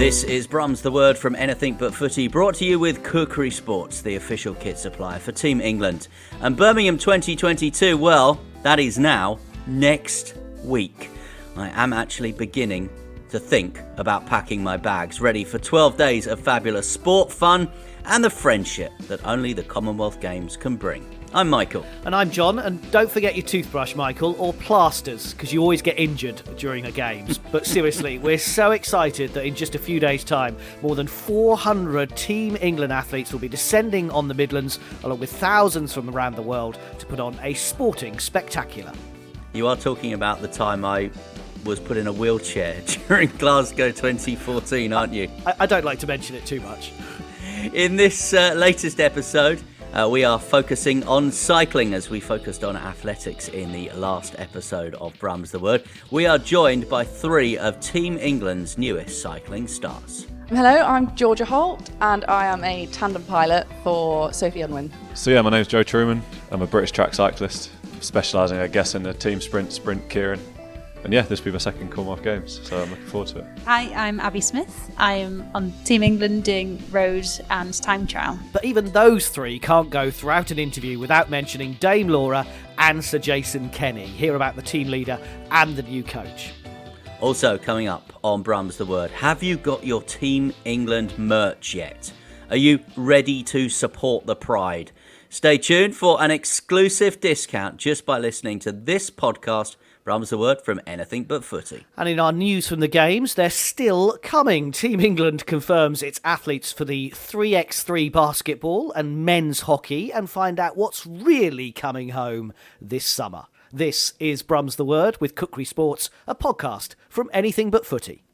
This is Brum's The Word from Anything But Footy, brought to you with Kukri Sports, the official kit supplier for Team England. And Birmingham 2022, well, that is now next week. I am actually beginning to think about packing my bags, ready for 12 days of fabulous sport, fun, and the friendship that only the Commonwealth Games can bring. I'm Michael. And I'm John, and don't forget your toothbrush, Michael, or plasters, because you always get injured during the games. But seriously, we're so excited that in just a few days' time, more than 400 Team England athletes will be descending on the Midlands, along with thousands from around the world, to put on a sporting spectacular. You are talking about the time I was put in a wheelchair during Glasgow 2014, aren't you? I don't like to mention it too much. In this latest episode, we are focusing on cycling as we focused on athletics in the last episode of Brum's The Word. We are joined by three of Team England's newest cycling stars. Hello, I'm Georgia Holt and I am a tandem pilot for Sophie Unwin. So my name's Joe Truman. I'm a British track cyclist, specialising I guess in the team sprint keirin. And this will be my second Commonwealth Games, so I'm looking forward to it. Hi, I'm Abi Smith. I'm on Team England doing road and time trial. But even those three can't go throughout an interview without mentioning Dame Laura and Sir Jason Kenny. Hear about the team leader and the new coach. Also coming up on Brum's The Word, have you got your Team England merch yet? Are you ready to support the pride? Stay tuned for an exclusive discount just by listening to this podcast, Brum's The Word from Anything But Footy. And in our news from the Games, they're still coming. Team England confirms its athletes for the 3x3 basketball and men's hockey, and find out what's really coming home this summer. This is Brum's The Word with Kukri Sports, a podcast from Anything But Footy.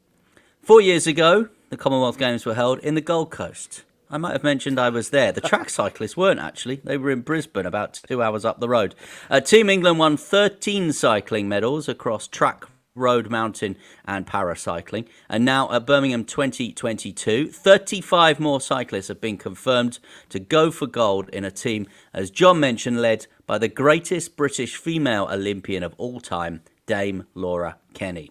4 years ago, the Commonwealth Games were held in the Gold Coast. I might have mentioned I was there. The track cyclists weren't actually. They were in Brisbane, about 2 hours up the road. Team England won 13 cycling medals across track, road, mountain and paracycling. And now at Birmingham 2022, 35 more cyclists have been confirmed to go for gold in a team, as John mentioned, led by the greatest British female Olympian of all time, Dame Laura Kenny.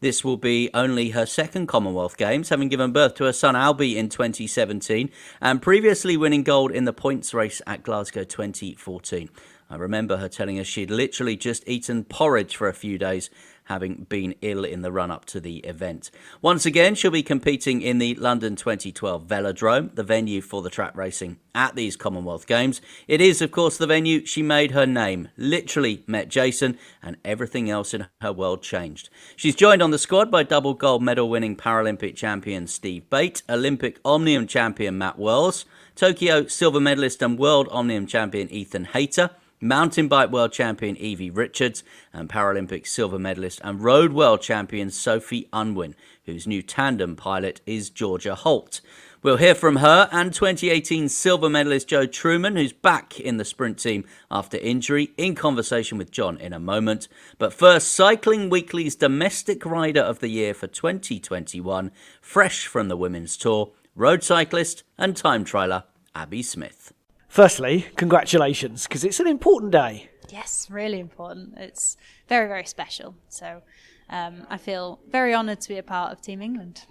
This will be only her second Commonwealth Games, having given birth to her son Abi in 2017 and previously winning gold in the points race at Glasgow 2014. I remember her telling us she'd literally just eaten porridge for a few days, having been ill in the run-up to the event. Once again, she'll be competing in the London 2012 Velodrome, the venue for the track racing at these Commonwealth Games. It is, of course, the venue she made her name, literally met Jason, and everything else in her world changed. She's joined on the squad by double gold medal-winning Paralympic champion Steve Bate, Olympic Omnium champion Matt Wells, Tokyo silver medalist and world Omnium champion Ethan Hayter, mountain bike world champion Evie Richards, and Paralympic silver medalist and road world champion Sophie Unwin, whose new tandem pilot is Georgia Holt. We'll hear from her and 2018 silver medalist Joe Truman, who's back in the sprint team after injury, in conversation with John in a moment. But first, Cycling Weekly's Domestic Rider of the Year for 2021, fresh from the Women's Tour, road cyclist and time trialer Abi Smith. Firstly, congratulations, because it's an important day. Yes, really important. It's very, very special. So I feel very honoured to be a part of Team England.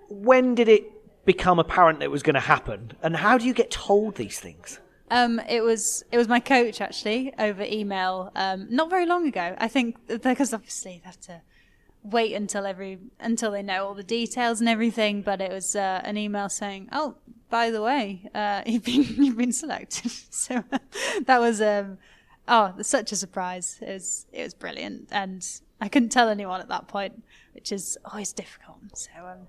When did it become apparent that it was going to happen, and how do you get told these things? It was my coach actually over email not very long ago. I think because obviously they have to wait until they know all the details and everything. But it was an email saying, "Oh, by the way, you've been selected." So that was such a surprise. It was brilliant, and I couldn't tell anyone at that point, which is always difficult.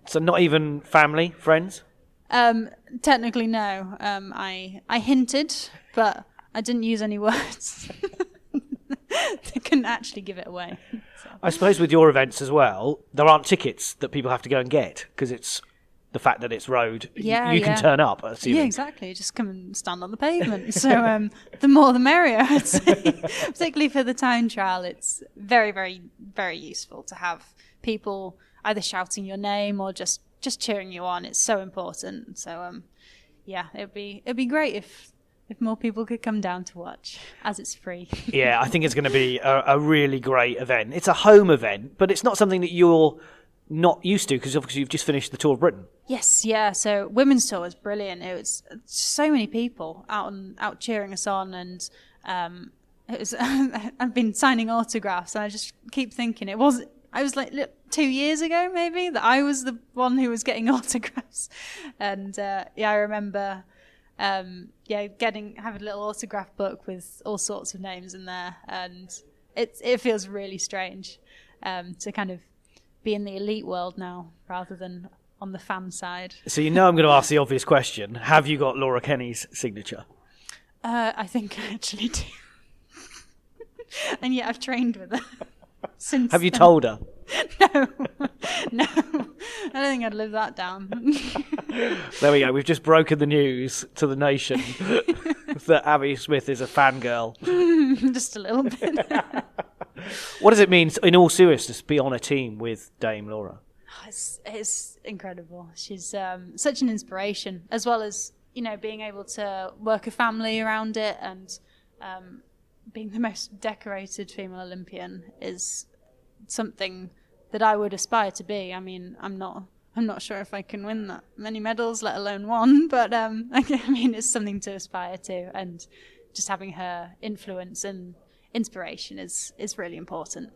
So not even family, friends? Technically, no. I hinted, but I didn't use any words. They couldn't actually give it away. So. I suppose with your events as well, there aren't tickets that people have to go and get, because it's the fact that it's road. You can turn up, assuming. Yeah, exactly. Just come and stand on the pavement. So the more the merrier, I'd say. Particularly for the time trial, it's very, very, very useful to have people either shouting your name or just cheering you on. It's so important. So it'd be great if more people could come down to watch, as it's free. Yeah, I think it's going to be a really great event. It's a home event, but it's not something that you're not used to, because obviously you've just finished the Tour of Britain. Yes, yeah. So women's tour was brilliant. It was so many people out cheering us on, and it was. I've been signing autographs, and I just keep thinking I was like 2 years ago maybe that I was the one who was getting autographs, and I remember having a little autograph book with all sorts of names in there, and it feels really strange to kind of be in the elite world now rather than on the fan side. So I'm going to ask the obvious question. Have you got Laura Kenny's signature? I think I actually do. And yet I've trained with her since Have you then. told her? No. I don't think I'd live that down. There we go. We've just broken the news to the nation that Abi Smith is a fangirl. Just a little bit. What does it mean, in all seriousness, to be on a team with Dame Laura? It's incredible. She's such an inspiration, as well as being able to work a family around it, and being the most decorated female Olympian is something that I would aspire to be. I mean, I'm not sure if I can win that many medals, let alone one, but I mean, it's something to aspire to, and just having her influence and inspiration is really important.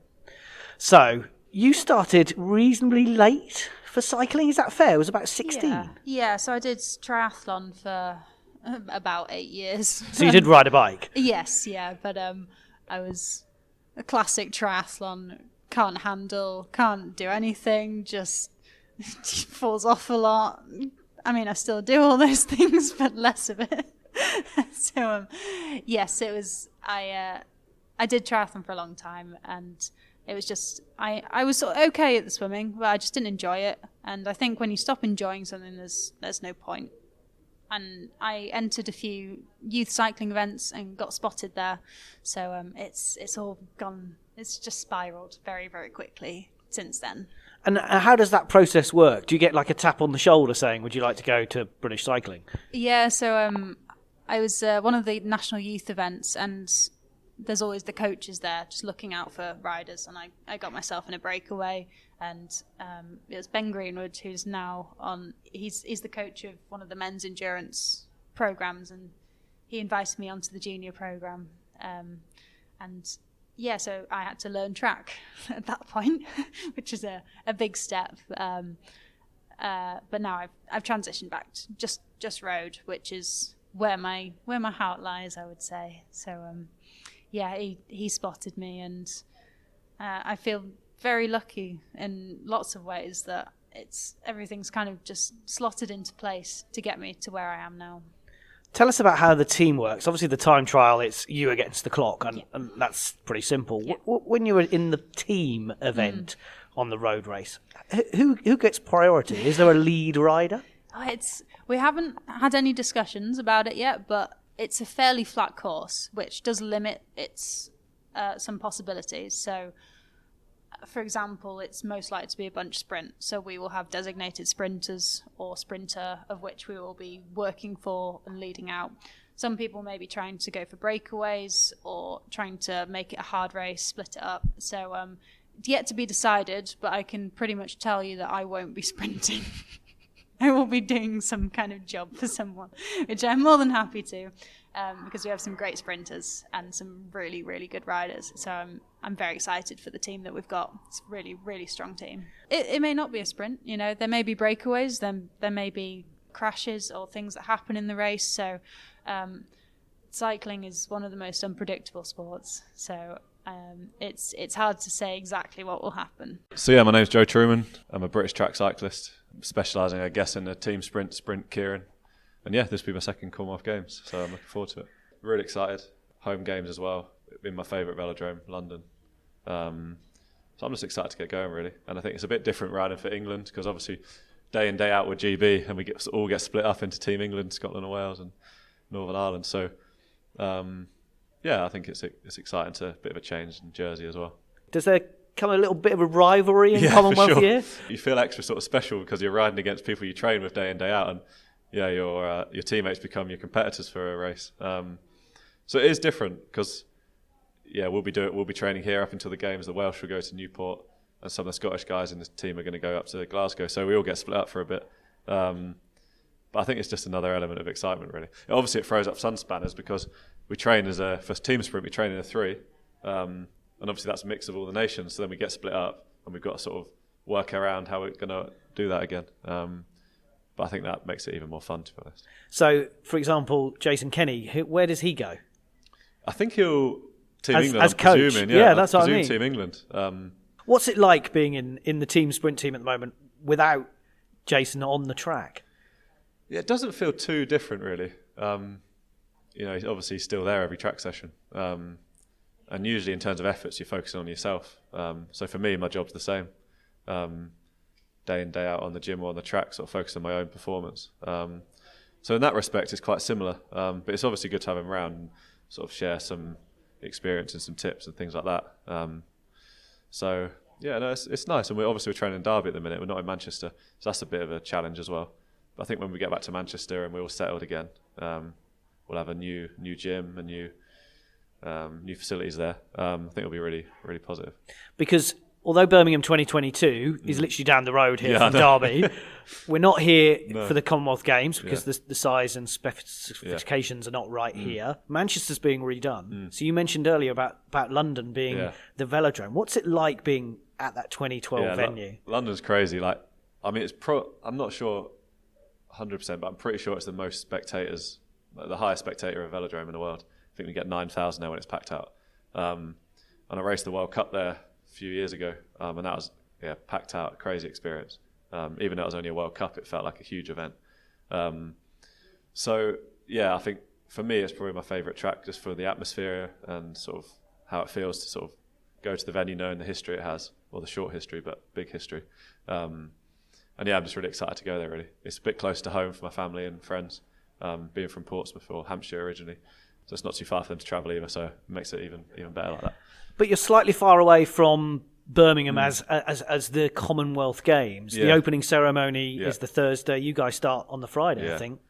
So, you started reasonably late for cycling, is that fair? It was about 16. Yeah, so I did triathlon for about 8 years. So you did ride a bike? Yes, yeah, but I was a classic triathlon, can't handle, can't do anything, just falls off a lot. I mean, I still do all those things, but less of it. So, yes, it was, I did triathlon for a long time, and it was just, I was sort of okay at the swimming, but I just didn't enjoy it. And I think when you stop enjoying something, there's no point. And I entered a few youth cycling events and got spotted there. So it's all gone, it's just spiraled very, very quickly since then. And how does that process work? Do you get like a tap on the shoulder saying, would you like to go to British cycling? Yeah, so I was one of the national youth events, and there's always the coaches there just looking out for riders, and I got myself in a breakaway, and it was Ben Greenwood, who's now he's the coach of one of the men's endurance programs, and he invited me onto the junior program, and yeah, so I had to learn track at that point, which is a big step, but now I've transitioned back to just road, which is where my heart lies, I would say. So yeah, he spotted me, and I feel very lucky in lots of ways that everything's kind of just slotted into place to get me to where I am now. Tell us about how the team works. Obviously, the time trial, it's you against the clock, and that's pretty simple. Yeah. When you were in the team event on the road race, who gets priority? Is there a lead rider? We haven't had any discussions about it yet, but it's a fairly flat course, which does limit its some possibilities. So, for example, it's most likely to be a bunch sprint. So we will have designated sprinters or sprinter, of which we will be working for and leading out. Some people may be trying to go for breakaways or trying to make it a hard race, split it up. So yet to be decided, but I can pretty much tell you that I won't be sprinting. I will be doing some kind of job for someone, which I'm more than happy to, because we have some great sprinters and some really, really good riders. So I'm very excited for the team that we've got. It's a really, really strong team. It may not be a sprint, there may be breakaways, then there may be crashes or things that happen in the race. So cycling is one of the most unpredictable sports. So it's hard to say exactly what will happen. So yeah, my name's Joe Truman. I'm a British track cyclist, specialising, I guess, in the team sprint keirin. And yeah, this will be my second Commonwealth Games, so I'm looking forward to it. Really excited. Home games as well, in my favourite velodrome, London. So I'm just excited to get going, really. And I think it's a bit different riding for England, because obviously day in, day out with GB, and we all get split up into Team England, Scotland and Wales and Northern Ireland. So yeah, I think it's exciting. It's a bit of a change in Jersey as well. Does there come a little bit of a rivalry in Commonwealth for sure. year? You feel extra sort of special because you're riding against people you train with day in, day out, and yeah, your teammates become your competitors for a race. So it is different because yeah, we'll be training here up until the games. The Welsh will go to Newport, and some of the Scottish guys in the team are going to go up to Glasgow. So we all get split up for a bit. But I think it's just another element of excitement, really. Obviously, it throws up some spanners because we train for team sprint, we train in a 3. And obviously that's a mix of all the nations. So then we get split up and we've got to sort of work around how we're going to do that again. But I think that makes it even more fun, to be honest. So, for example, Jason Kenny, where does he go? I think he'll Team England, as I'm coach. presuming. Yeah, that's what I mean. Team England. What's it like being in the team sprint team at the moment without Jason on the track? Yeah, it doesn't feel too different, really. He's obviously still there every track session. And usually in terms of efforts, you're focusing on yourself. So for me, my job's the same. Day in, day out on the gym or on the track, sort of focus on my own performance. So in that respect, it's quite similar. But it's obviously good to have him around and sort of share some experience and some tips and things like that. It's nice. And we're training in Derby at the minute. We're not in Manchester. So that's a bit of a challenge as well. But I think when we get back to Manchester and we're all settled again, we'll have a new gym and new facilities there. I think it'll be really, really positive. Because although Birmingham 2022 is literally down the road here from Derby, we're not here for the Commonwealth Games because the size and specifications are not right here. Manchester's being redone. So you mentioned earlier about London being the velodrome. What's it like being at that 2012 venue? London's crazy. I'm not sure 100%, but I'm pretty sure it's the most spectators, the highest spectator velodrome in the world. I think we get 9,000 now when it's packed out. And I raced the World Cup there a few years ago, and that was packed out, crazy experience. Even though it was only a World Cup, it felt like a huge event. I think for me it's probably my favourite track just for the atmosphere and sort of how it feels to sort of go to the venue knowing the history it has, or the short history but big history. I'm just really excited to go there, really. It's a bit close to home for my family and friends, being from Portsmouth or Hampshire originally. So it's not too far for them to travel either, so it makes it even better like that. But you're slightly far away from Birmingham as the Commonwealth Games. Yeah. The opening ceremony is the Thursday. You guys start on the Friday, I think.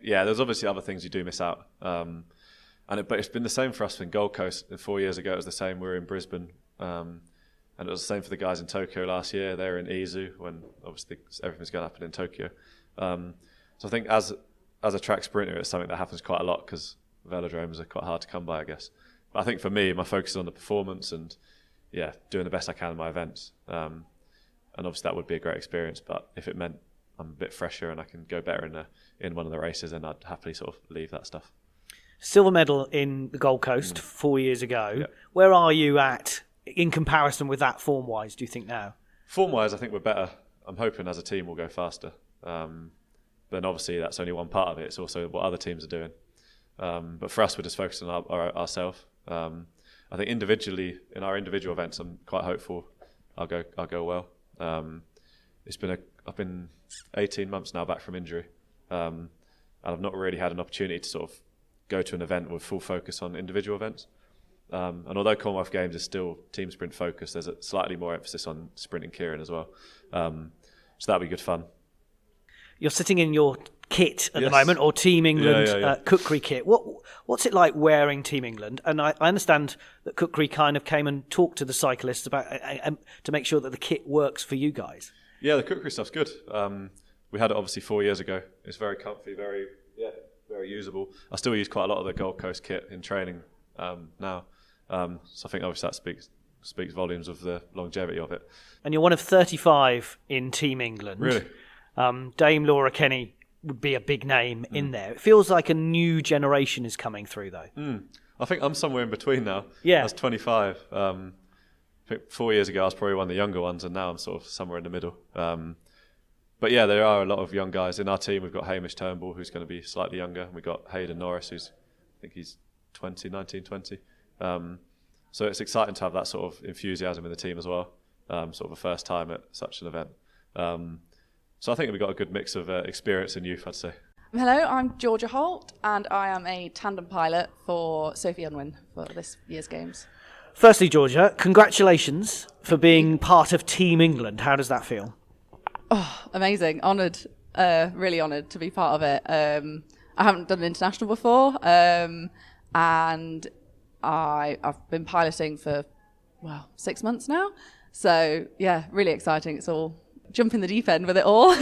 There's obviously other things you do miss out. But it's been the same for us in Gold Coast. 4 years ago it was the same. We were in Brisbane. And it was the same for the guys in Tokyo last year. They were in Izu when obviously everything's going to happen in Tokyo. So I think as a track sprinter, it's something that happens quite a lot because velodromes are quite hard to come by, I guess. But I think for me, my focus is on the performance and doing the best I can in my events. And obviously that would be a great experience. But if it meant I'm a bit fresher and I can go better in one of the races, then I'd happily sort of leave that stuff. Silver medal in the Gold Coast 4 years ago. Yeah. Where are you at in comparison with that form-wise, do you think now? Form-wise, I think we're better. I'm hoping as a team we'll go faster. But obviously that's only one part of it. It's also what other teams are doing. But for us, we're just focusing on ourselves. I think individually, in our individual events, I'm quite hopeful I'll go well. I've been 18 months now back from injury. And I've not really had an opportunity to sort of go to an event with full focus on individual events. And although Commonwealth Games is still team sprint focused, there's a slightly more emphasis on sprint and keirin as well. So that'll be good fun. You're sitting in your kit at the moment, or Team England Kukri kit. What's it like wearing Team England? And I understand that Kukri kind of came and talked to the cyclists about to make sure that the kit works for you guys. Yeah, the Kukri stuff's good. We had it obviously 4 years ago. It's very comfy, very usable. I still use quite a lot of the Gold Coast kit in training now. So I think obviously that speaks volumes of the longevity of it. And you're one of 35 in Team England. Really? Dame Laura Kenny would be a big name in there. It feels like a new generation is coming through, though. I think I'm somewhere in between now. Yeah. I was 25. I think 4 years ago I was probably one of the younger ones, and now I'm sort of somewhere in the middle. But yeah, there are a lot of young guys. In our team, we've got Hamish Turnbull, who's going to be slightly younger. We've got Hayden Norris, I think he's 19, 20. So it's exciting to have that sort of enthusiasm in the team as well, sort of a first time at such an event. So I think we've got a good mix of experience and youth, I'd say. Hello, I'm Georgia Holt, and I am a tandem pilot for Sophie Unwin for this year's Games. Firstly, Georgia, congratulations for being part of Team England. How does that feel? Oh, amazing. Honoured, really honoured to be part of it. I haven't done an international before, and I've been piloting for 6 months now, So yeah, really exciting. It's all jump in the deep end with it all.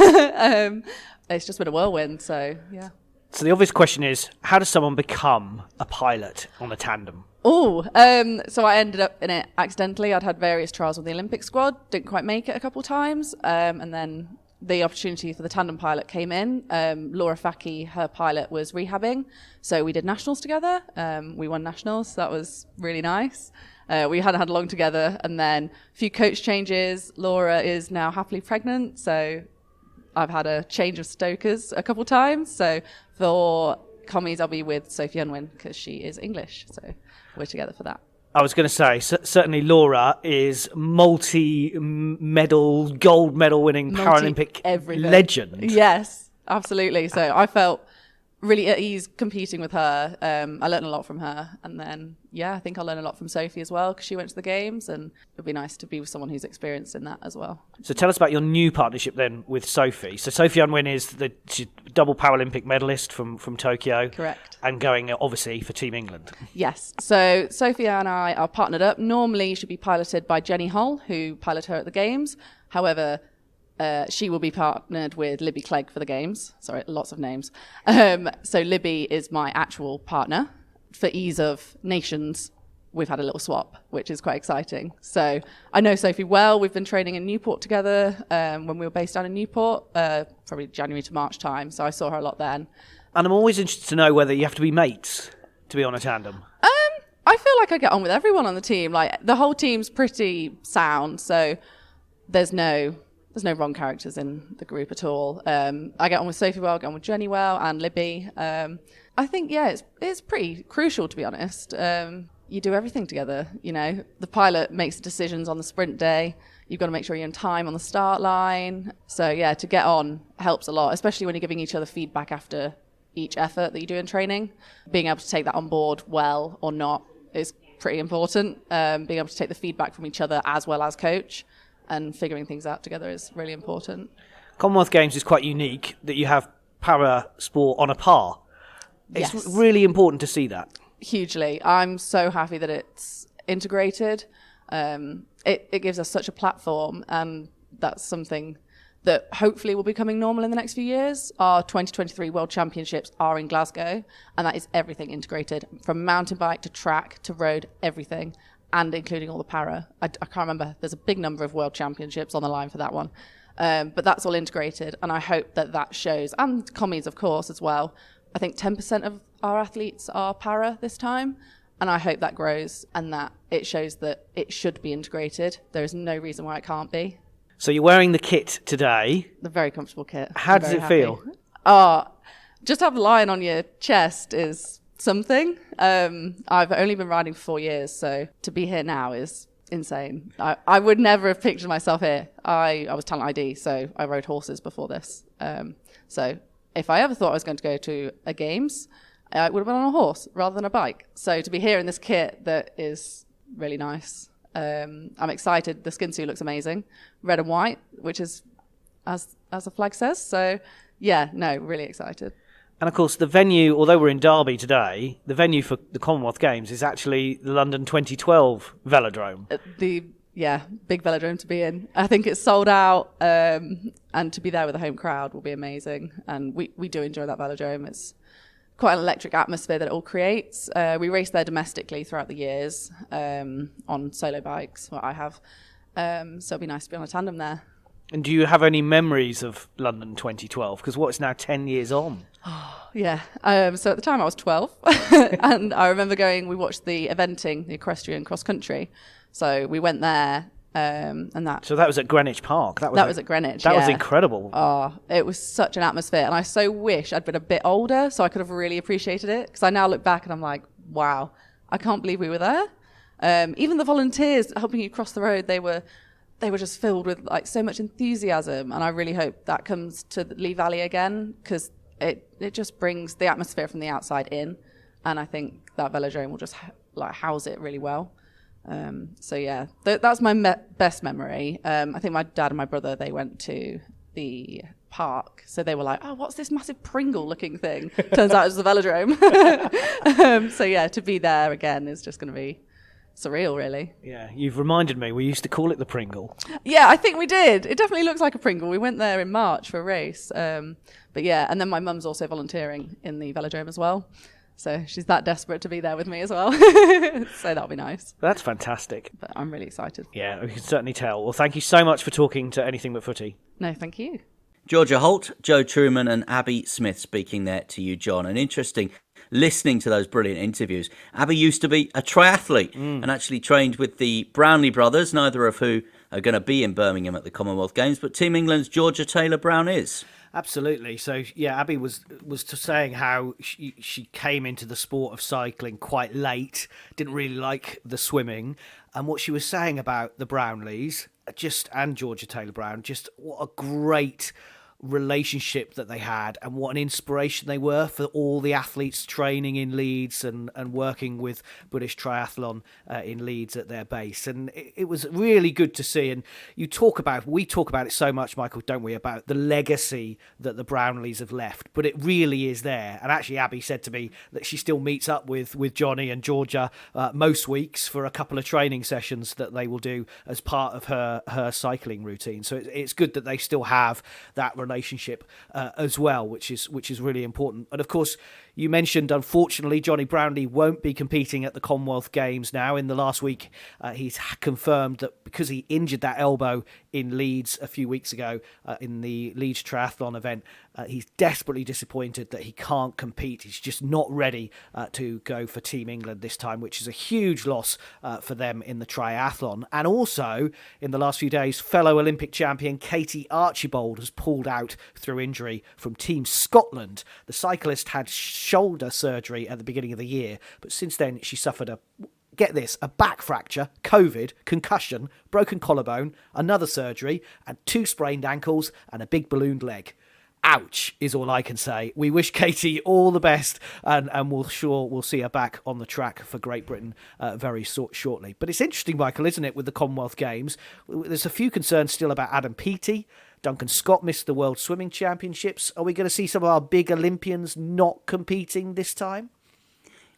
It's just been a whirlwind. So yeah. So the obvious question is, how does someone become a pilot on a tandem? So I ended up in it accidentally. I'd had various trials with the Olympic squad, didn't quite make it a couple of times, and then the opportunity for the tandem pilot came in. Laura Faki, her pilot, was rehabbing, so we did nationals together. We won nationals, so that was really nice. We hadn't had long together, and then a few coach changes. Laura is now happily pregnant, so I've had a change of stokers a couple of times. So for commies, I'll be with Sophie Unwin because she is English, so we're together for that. I was going to say, certainly Laura is multi-medal, gold medal winning Paralympic legend. Yes, absolutely. So I felt really at ease competing with her. I learned a lot from her. And then, yeah, I think I'll learn a lot from Sophie as well because she went to the Games, and it'd be nice to be with someone who's experienced in that as well. So tell us about your new partnership then with Sophie. So Sophie Unwin is she's double Paralympic medalist from Tokyo. Correct. And going, obviously, for Team England. Yes. So Sophie and I are partnered up. Normally, she'd be piloted by Jenny Hull, who piloted her at the Games. However, she will be partnered with Libby Clegg for the Games. Sorry, lots of names. So Libby is my actual partner. For ease of nations, we've had a little swap, which is quite exciting. So I know Sophie well. We've been training in Newport together when we were based down in Newport, probably January to March time. So I saw her a lot then. And I'm always interested to know whether you have to be mates to be on a tandem. I feel like I get on with everyone on the team. Like the whole team's pretty sound, so there's no wrong characters in the group at all. I get on with Sophie well, I get on with Jenny well, and Libby. I think, yeah, it's pretty crucial, to be honest. You do everything together, you know. The pilot makes the decisions on the sprint day. You've got to make sure you're in time on the start line. So, yeah, to get on helps a lot, especially when you're giving each other feedback after each effort that you do in training. Being able to take that on board well or not is pretty important. Being able to take the feedback from each other as well as coach and figuring things out together is really important. Commonwealth Games is quite unique that you have para sport on a par. It's Yes. really important to see that. Hugely. I'm so happy that it's integrated. It gives us such a platform, and that's something that hopefully will be becoming normal in the next few years. Our 2023 World Championships are in Glasgow, and that is everything integrated, from mountain bike to track to road, everything, and including all the para. I can't remember. There's a big number of World Championships on the line for that one. But that's all integrated, and I hope that shows, and commies, of course, as well. I think 10% of our athletes are para this time, and I hope that grows and that it shows that it should be integrated. There is no reason why it can't be. So you're wearing the kit today. The very comfortable kit. How does it feel? Just have a lion on your chest is something. I've only been riding for 4 years, so to be here now is insane. I would never have pictured myself here. I was talent ID, so I rode horses before this. So if I ever thought I was going to go to a Games, I would have been on a horse rather than a bike. So to be here in this kit that is really nice. I'm excited. The skin suit looks amazing. Red and white, which is as the flag says. So yeah, no, really excited. And of course, the venue, although we're in Derby today, the venue for the Commonwealth Games is actually the London 2012 Velodrome. Big velodrome to be in. I think it's sold out, and to be there with a home crowd will be amazing. And we do enjoy that velodrome. It's quite an electric atmosphere that it all creates. We race there domestically throughout the years on solo bikes, what I have. So it'll be nice to be on a tandem there. And do you have any memories of London 2012? Because it's now 10 years on. Yeah. So at the time I was 12 and I remember we watched the eventing, the equestrian cross country. So we went there and that. So that was at Greenwich Park. That was at Greenwich. That was incredible. Oh, it was such an atmosphere. And I so wish I'd been a bit older so I could have really appreciated it. Because I now look back and I'm like, wow, I can't believe we were there. Even the volunteers helping you cross the road, they were just filled with like so much enthusiasm, and I really hope that comes to the Lee Valley again because it just brings the atmosphere from the outside in, and I think that velodrome will just house it really well. So yeah, that's my best memory. I think my dad and my brother, they went to the park, so they were like, "Oh, what's this massive Pringle-looking thing?" Turns out it was the velodrome. So yeah, to be there again is just going to be surreal, really. Yeah, you've reminded me. We used to call it the Pringle. Yeah, I think we did. It definitely looks like a Pringle. We went there in March for a race. But yeah, and then my mum's also volunteering in the velodrome as well. So she's that desperate to be there with me as well. So that'll be nice. That's fantastic. But I'm really excited. Yeah, we can certainly tell. Well, thank you so much for talking to Anything But Footy. No, thank you. Georgia Holt, Joe Truman and Abi Smith speaking there to you, John. And interesting listening to those brilliant interviews. Abi used to be a triathlete and actually trained with the Brownlee brothers, neither of who are going to be in Birmingham at the Commonwealth Games, but Team England's Georgia Taylor-Brown is. Absolutely. So, yeah, Abi was saying how she came into the sport of cycling quite late, didn't really like the swimming. And what she was saying about the Brownlees, and Georgia Taylor-Brown, just what a great relationship that they had and what an inspiration they were for all the athletes training in Leeds and working with British Triathlon in Leeds at their base. And it was really good to see. And we talk about it so much, Michael, don't we, about the legacy that the Brownlees have left, but it really is there. And actually Abi said to me that she still meets up with Johnny and Georgia most weeks for a couple of training sessions that they will do as part of her cycling routine. So it's good that they still have that relationship as well, which is really important. And of course, you mentioned, unfortunately, Johnny Brownlee won't be competing at the Commonwealth Games now. In the last week, he's confirmed that because he injured that elbow in Leeds a few weeks ago in the Leeds Triathlon event, he's desperately disappointed that he can't compete. He's just not ready to go for Team England this time, which is a huge loss for them in the triathlon. And also, in the last few days, fellow Olympic champion Katie Archibald has pulled out through injury from Team Scotland. The cyclist had shoulder surgery at the beginning of the year, but since then she suffered a back fracture, COVID, concussion, broken collarbone, another surgery, and 2 sprained ankles and a big ballooned leg. Ouch, is all I can say. We wish Katie all the best, and we'll see her back on the track for Great Britain very shortly. But it's interesting, Michael, isn't it, with the Commonwealth Games? There's a few concerns still about Adam Peaty. Duncan Scott missed the World Swimming Championships. Are we going to see some of our big Olympians not competing this time?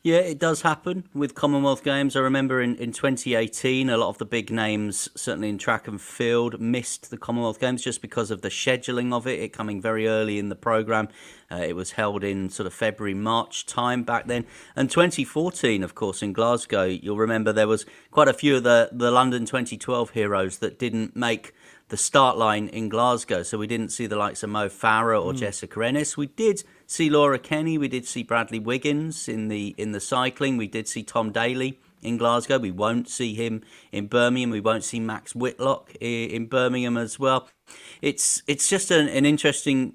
Yeah, it does happen with Commonwealth Games. I remember in 2018, a lot of the big names, certainly in track and field, missed the Commonwealth Games just because of the scheduling of it coming very early in the programme. It was held in sort of February, March time back then. And 2014, of course, in Glasgow, you'll remember there was quite a few of the London 2012 heroes that didn't make the start line in Glasgow. So we didn't see the likes of Mo Farah or Jessica Ennis. We did see Laura Kenny. We did see Bradley Wiggins in the cycling. We did see Tom Daly in Glasgow. We won't see him in Birmingham. We won't see Max Whitlock in Birmingham as well. It's just an interesting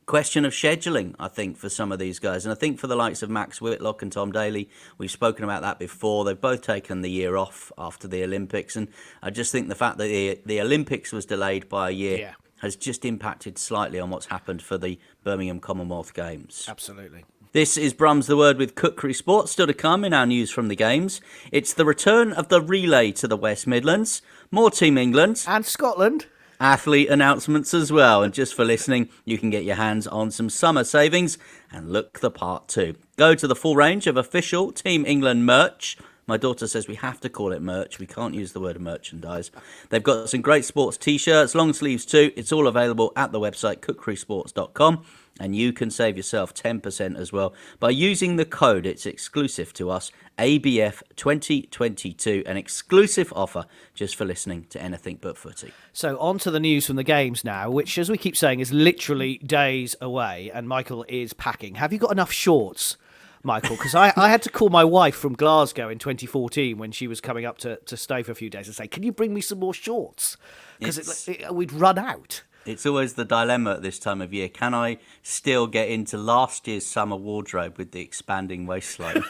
question of scheduling, I think, for some of these guys. And I think for the likes of Max Whitlock and Tom Daly, we've spoken about that before. They've both taken the year off after the Olympics. And I just think the fact that the Olympics was delayed by a year has just impacted slightly on what's happened for the Birmingham Commonwealth Games. Absolutely. This is Brum's The Word with Kukri Sports. Still to come in our news from the Games. It's the return of the relay to the West Midlands. More Team England. And Scotland. Athlete announcements as well. And just for listening, you can get your hands on some summer savings and look the part too. Go to the full range of official Team England merch. My daughter says we have to call it merch. We can't use the word merchandise. They've got some great sports t-shirts, long sleeves too. It's all available at the website kukrisports.com. And you can save yourself 10% as well by using the code. It's exclusive to us, ABF 2022, an exclusive offer just for listening to Anything But Footy. So on to the news from the Games now, which, as we keep saying, is literally days away, and Michael is packing. Have you got enough shorts, Michael? Because I had to call my wife from Glasgow in 2014 when she was coming up to stay for a few days and say, can you bring me some more shorts? Because we'd run out. It's always the dilemma at this time of year. Can I still get into last year's summer wardrobe with the expanding waistline?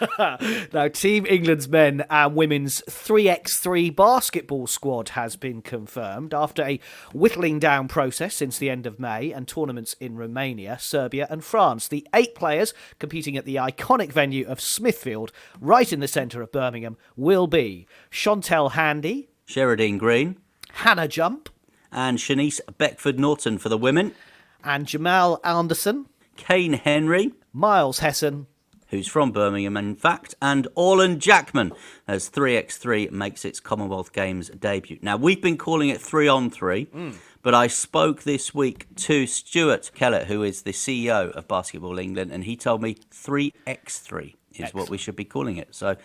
Now, Team England's men and women's 3x3 basketball squad has been confirmed after a whittling down process since the end of May and tournaments in Romania, Serbia and France. The 8 players competing at the iconic venue of Smithfield, right in the centre of Birmingham, will be Chantel Handy, Sheridine Green, Hannah Jump, and Shanice Beckford-Norton for the women, and Jamal Anderson, Kane Henry, Miles Hesson, who's from Birmingham, in fact, and Orland Jackman, as 3x3 makes its Commonwealth Games debut. Now, we've been calling it 3-on-3, but I spoke this week to Stuart Kellett, who is the CEO of Basketball England, and he told me 3x3 is what we should be calling it. So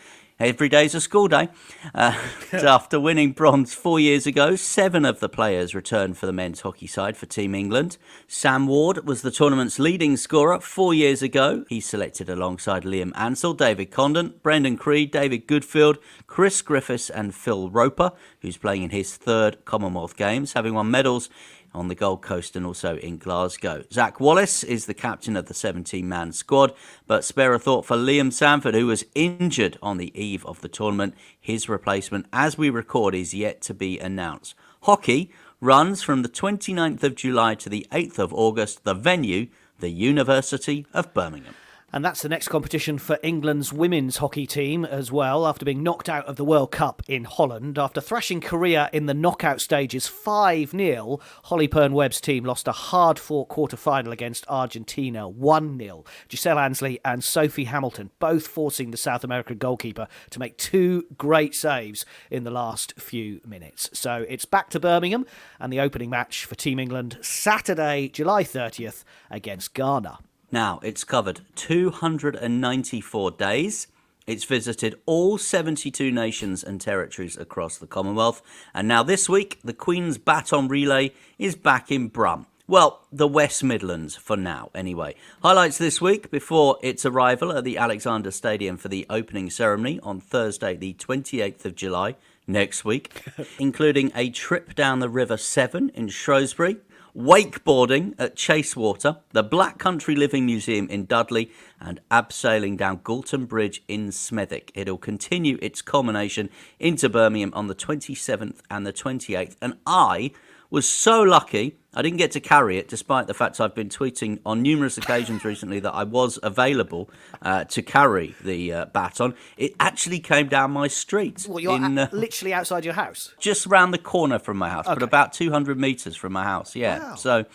every day's a school day. After winning bronze 4 years ago, 7 of the players returned for the men's hockey side for Team England. Sam Ward was the tournament's leading scorer 4 years ago. He's selected alongside Liam Ansell, David Condon, Brendan Creed, David Goodfield, Chris Griffiths and Phil Roper, who's playing in his 3rd Commonwealth Games, having won medals on the Gold Coast and also in Glasgow. Zach Wallace is the captain of the 17-man squad, but spare a thought for Liam Sanford, who was injured on the eve of the tournament. His replacement, as we record, is yet to be announced. Hockey runs from the 29th of July to the 8th of August. The venue, the University of Birmingham. And that's the next competition for England's women's hockey team as well, after being knocked out of the World Cup in Holland. After thrashing Korea in the knockout stages 5-0, Holly Pern-Webb's team lost a hard-fought quarter-final against Argentina 1-0. Giselle Ansley and Sophie Hamilton both forcing the South American goalkeeper to make 2 great saves in the last few minutes. So it's back to Birmingham, and the opening match for Team England Saturday, July 30th against Ghana. Now, it's covered 294 days. It's visited all 72 nations and territories across the Commonwealth. And now this week, the Queen's Baton Relay is back in Brum. Well, the West Midlands for now, anyway. Highlights this week before its arrival at the Alexander Stadium for the opening ceremony on Thursday, the 28th of July, next week, including a trip down the River Severn in Shrewsbury, wakeboarding at Chasewater, the Black Country Living Museum in Dudley, and abseiling down Galton Bridge in Smethwick. It'll continue its culmination into Birmingham on the 27th and the 28th. And I was so lucky I didn't get to carry it, despite the fact I've been tweeting on numerous occasions recently that I was available to carry the baton. It actually came down my street. Well, you're literally outside your house? Just round the corner from my house, Okay. but about 200 metres from my house, yeah. Wow. So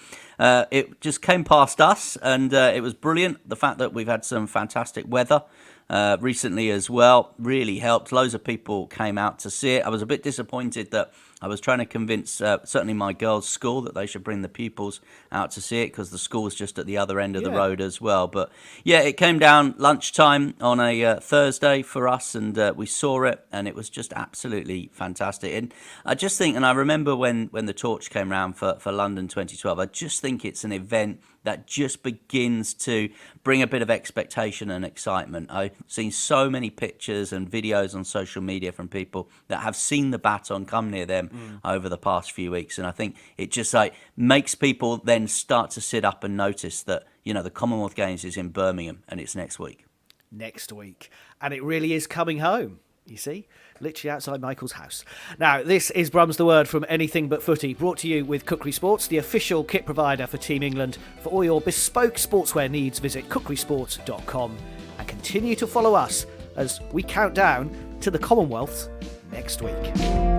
it just came past us, and it was brilliant. The fact that we've had some fantastic weather recently as well really helped. Loads of people came out to see it. I was a bit disappointed that I was trying to convince certainly my girls' school that they should bring the pupils out to see it, because the school's just at the other end of the road as well. But yeah, it came down lunchtime on a Thursday for us, and we saw it, and it was just absolutely fantastic. And I just think, and I remember when the torch came round for London 2012, I just think it's an event that just begins to bring a bit of expectation and excitement. I've seen so many pictures and videos on social media from people that have seen the baton come near them over the past few weeks, and I think it just makes people then start to sit up and notice that, you know, the Commonwealth Games is in Birmingham and it's next week. Next week. And it really is coming home, you see, literally outside Michael's house. Now, this is Brum's the Word from Anything But Footy, brought to you with Kukri Sports, the official kit provider for Team England. For all your bespoke sportswear needs, visit kukrisports.com and continue to follow us as we count down to the Commonwealth next week.